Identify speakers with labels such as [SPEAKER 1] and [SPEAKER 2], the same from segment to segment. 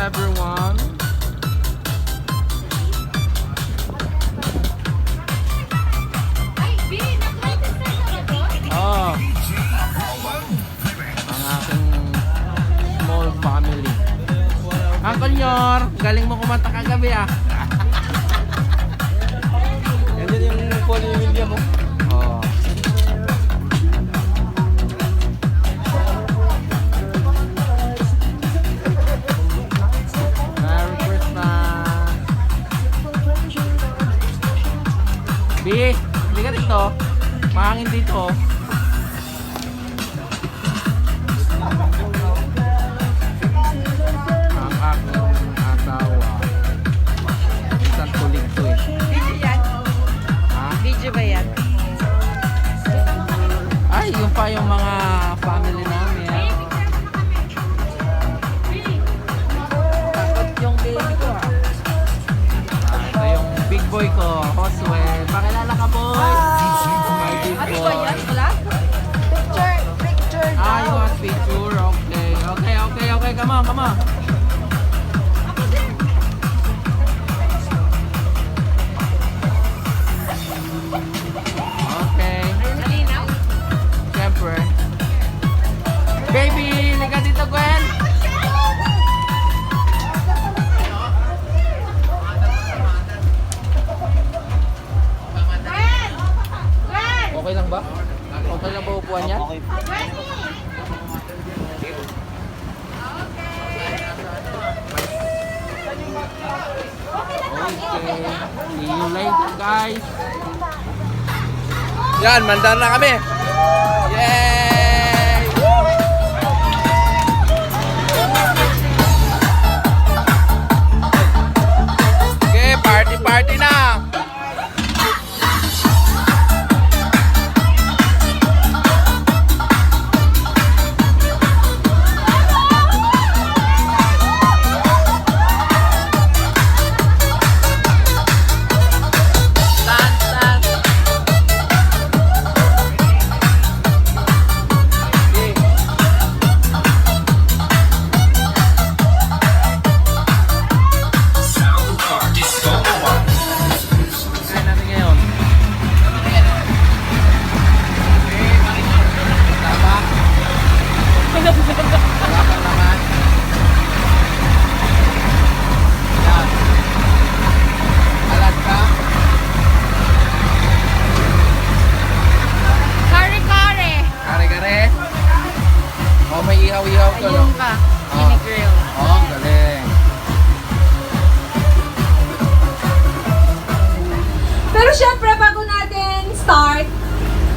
[SPEAKER 1] everyone. Oh, ang aking small family. Uncle Nyor, galing mo kumanta kagabi ah.
[SPEAKER 2] Yan din yung phone ni William mo.
[SPEAKER 1] Oh. Merry Christmas. B, hindi ka dito. Mahangin dito. Ang aking asawa. Isang tulig to eh.
[SPEAKER 3] Video yan?
[SPEAKER 1] Ha?
[SPEAKER 3] Video ba yan?
[SPEAKER 1] Ay, yun pa yung mga family namin. Takot yung baby ko ah. Ito yung big boy ko, Josue. Pakilala ka boy. My big
[SPEAKER 3] Ano
[SPEAKER 1] boy.
[SPEAKER 3] ba yan? Wala? Picture
[SPEAKER 1] Ah, you want picture? Okay. Okay. Come on. Okay.
[SPEAKER 3] Malinaw?
[SPEAKER 1] Siyempre. Baby, liga dito, Gwen. Okay lang ba? Okay lang ba upuan niya?
[SPEAKER 2] Okay.
[SPEAKER 1] Okay. See you later, guys.
[SPEAKER 2] Yan, mandar na kami. Yay! Okay, party na.
[SPEAKER 1] Kain natin ngayon. Tama. Tama naman. Yan. Alat ka.
[SPEAKER 3] Kare-kare!
[SPEAKER 1] Kare-kare. Oh, may ihaw-ihaw ka.
[SPEAKER 3] Ayun ka. Mini-grill.
[SPEAKER 1] Oh, ang galing.
[SPEAKER 4] Pero syempre, bago natin start,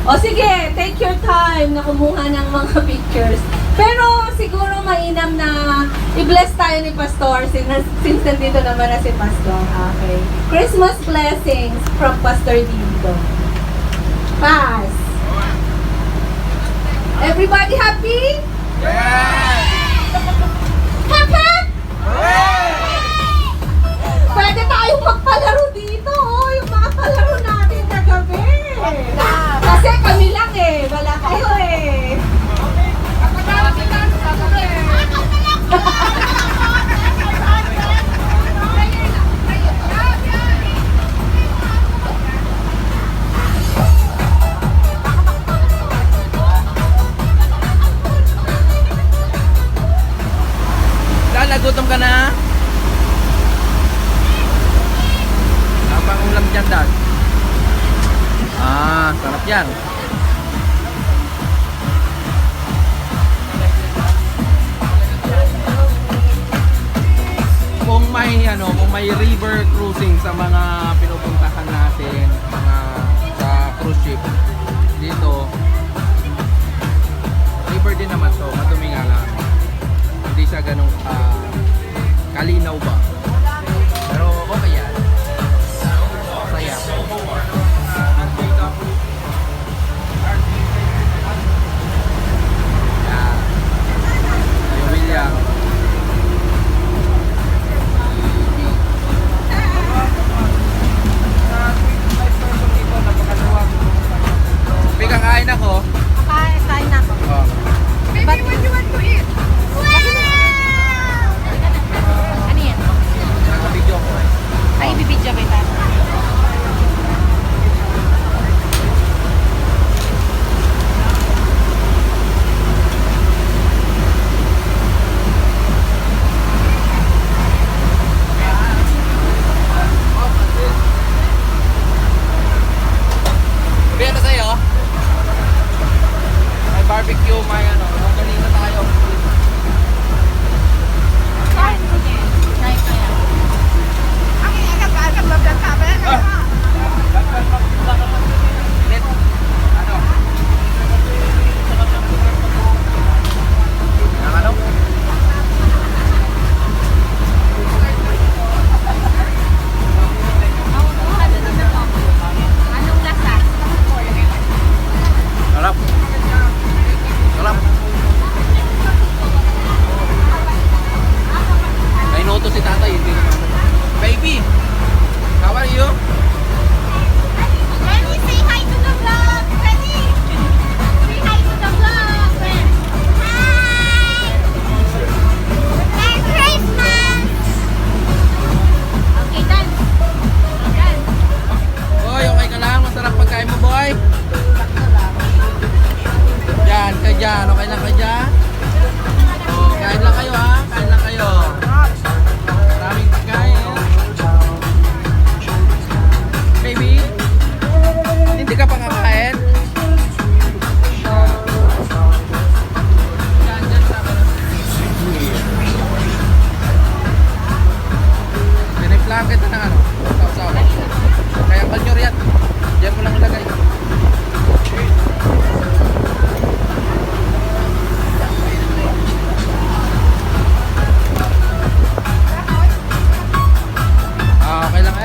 [SPEAKER 4] o sige, take your time na kumuha ng mga pictures. Pero siguro mainam na i-bless tayo ni Pastor since nandito naman na si Pastor. Okay. Christmas blessings from Pastor Dito. Pass. Everybody happy? Happy? Pwede tayong magpalaro dito, oh, yung mga palaro natin kagabi. Kasi kami lang eh, wala kayo eh.
[SPEAKER 1] Dahil nagutom ka na? Napang ulam dyan, Dad. Ah, sarap yan. Kung may river cruising sa mga pinupuntahan natin, mga sa cruise ship dito, river din naman to, madumi nga lang. Hindi siya ganun kalinaw ba. Pero okay yan. Saya. Yan. Yung William. Biglang kain ako.
[SPEAKER 3] Kain na ako.
[SPEAKER 1] Oh.
[SPEAKER 3] Baby, what do you want to eat? Wow!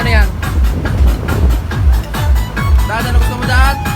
[SPEAKER 1] ano yan? Dad, ano gusto mo, Dad?